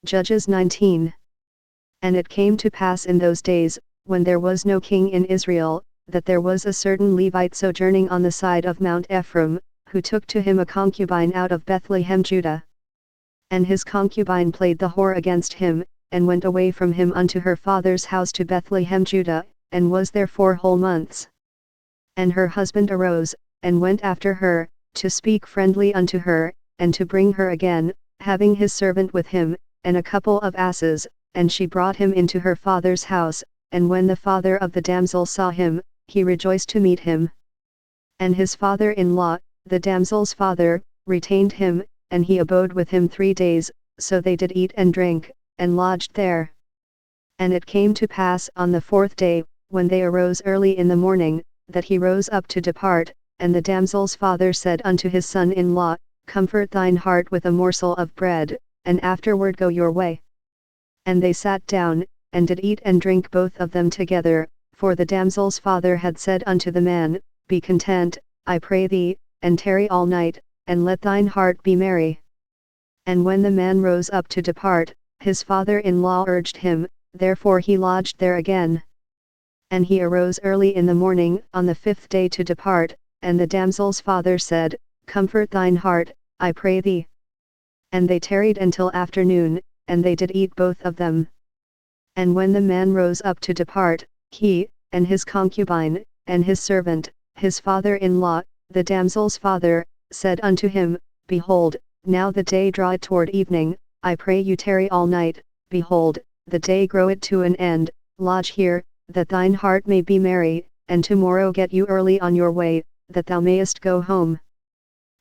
Judges 19. And it came to pass in those days, when there was no king in Israel, that there was a certain Levite sojourning on the side of Mount Ephraim, who took to him a concubine out of Bethlehem Judah. And his concubine played the whore against him, and went away from him unto her father's house to Bethlehem Judah, and was there 4 whole months. And her husband arose, and went after her, to speak friendly unto her, and to bring her again, having his servant with him, and a couple of asses, and she brought him into her father's house, and when the father of the damsel saw him, he rejoiced to meet him. And his father-in-law, the damsel's father, retained him, and he abode with him 3 days, so they did eat and drink, and lodged there. And it came to pass on the 4th day, when they arose early in the morning, that he rose up to depart, and the damsel's father said unto his son-in-law, Comfort thine heart with a morsel of bread, and afterward go your way. And they sat down, and did eat and drink both of them together, for the damsel's father had said unto the man, Be content, I pray thee, and tarry all night, and let thine heart be merry. And when the man rose up to depart, his father-in-law urged him, therefore he lodged there again. And he arose early in the morning on the 5th day to depart, and the damsel's father said, Comfort thine heart, I pray thee. And they tarried until afternoon, and they did eat both of them. And when the man rose up to depart, he, and his concubine, and his servant, his father-in-law, the damsel's father, said unto him, Behold, now the day draweth toward evening, I pray you tarry all night, behold, the day groweth to an end, lodge here, that thine heart may be merry, and tomorrow get you early on your way, that thou mayest go home.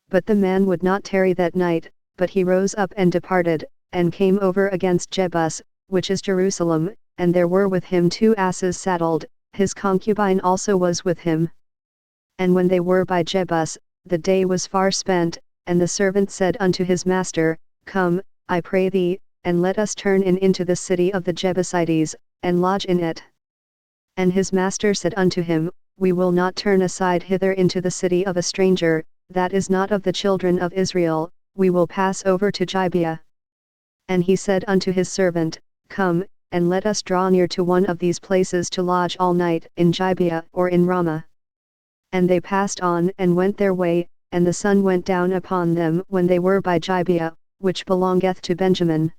But the man would not tarry that night, but he rose up and departed, and came over against Jebus, which is Jerusalem, and there were with him 2 asses saddled, his concubine also was with him. And when they were by Jebus, the day was far spent, and the servant said unto his master, Come, I pray thee, and let us turn in into the city of the Jebusites, and lodge in it. And his master said unto him, We will not turn aside hither into the city of a stranger, that is not of the children of Israel, we will pass over to Gibeah. And he said unto his servant, Come, and let us draw near to one of these places to lodge all night in Gibeah or in Ramah. And they passed on and went their way, and the sun went down upon them when they were by Gibeah, which belongeth to Benjamin.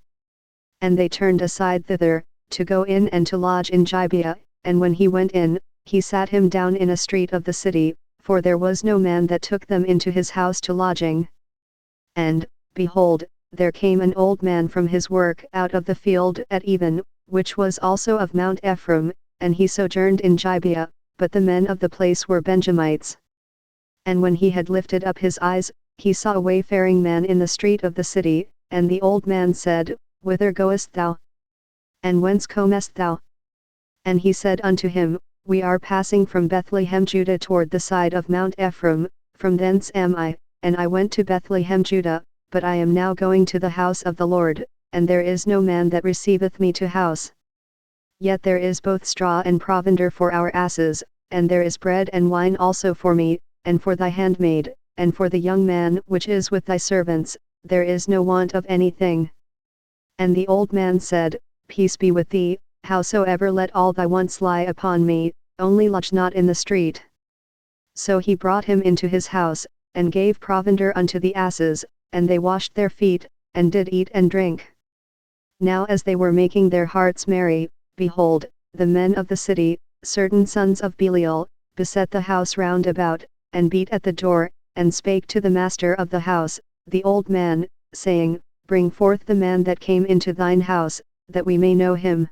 And they turned aside thither, to go in and to lodge in Gibeah, and when he went in, he sat him down in a street of the city, for there was no man that took them into his house to lodging. And, behold, there came an old man from his work out of the field at even, which was also of Mount Ephraim, and he sojourned in Gibeah, but the men of the place were Benjamites. And when he had lifted up his eyes, he saw a wayfaring man in the street of the city, and the old man said, Whither goest thou? And whence comest thou? And he said unto him, We are passing from Bethlehem Judah toward the side of Mount Ephraim, from thence am I, and I went to Bethlehem Judah, but I am now going to the house of the Lord, and there is no man that receiveth me to house. Yet there is both straw and provender for our asses, and there is bread and wine also for me, and for thy handmaid, and for the young man which is with thy servants, there is no want of anything. And the old man said, Peace be with thee, howsoever let all thy wants lie upon me, only lodge not in the street. So he brought him into his house, and gave provender unto the asses, and they washed their feet, and did eat and drink. Now as they were making their hearts merry, behold, the men of the city, certain sons of Belial, beset the house round about, and beat at the door, and spake to the master of the house, the old man, saying, Bring forth the man that came into thine house, that we may know him.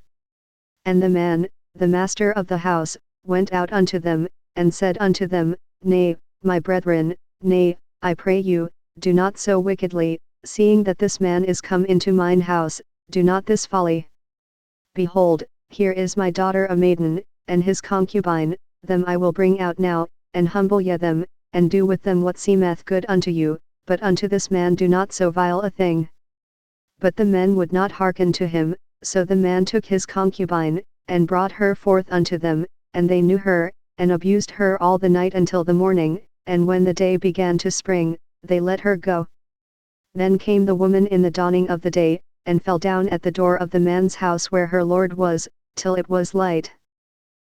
And the man, the master of the house, went out unto them, and said unto them, Nay, my brethren, nay, I pray you, do not so wickedly, seeing that this man is come into mine house, do not this folly. Behold, here is my daughter a maiden, and his concubine, them I will bring out now, and humble ye them, and do with them what seemeth good unto you, but unto this man do not so vile a thing. But the men would not hearken to him, so the man took his concubine, and brought her forth unto them, and they knew her, and abused her all the night until the morning, and when the day began to spring, they let her go. Then came the woman in the dawning of the day, and fell down at the door of the man's house where her lord was, till it was light.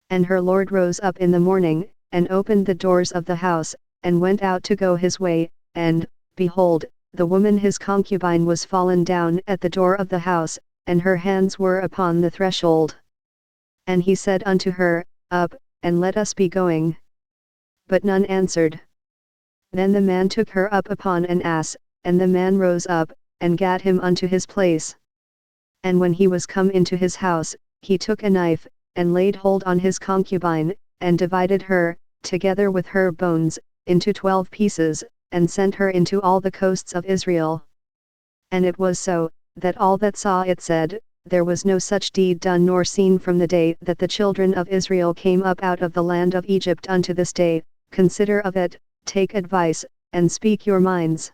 And her lord rose up in the morning, and opened the doors of the house, and went out to go his way, and, behold, the woman his concubine was fallen down at the door of the house, and her hands were upon the threshold. And he said unto her, Up, and let us be going. But none answered. Then the man took her up upon an ass, and the man rose up, and gat him unto his place. And when he was come into his house, he took a knife, and laid hold on his concubine, and divided her, together with her bones, into 12 pieces, and sent her into all the coasts of Israel. And it was so, that all that saw it said, There was no such deed done nor seen from the day that the children of Israel came up out of the land of Egypt unto this day. Consider of it, take advice, and speak your minds.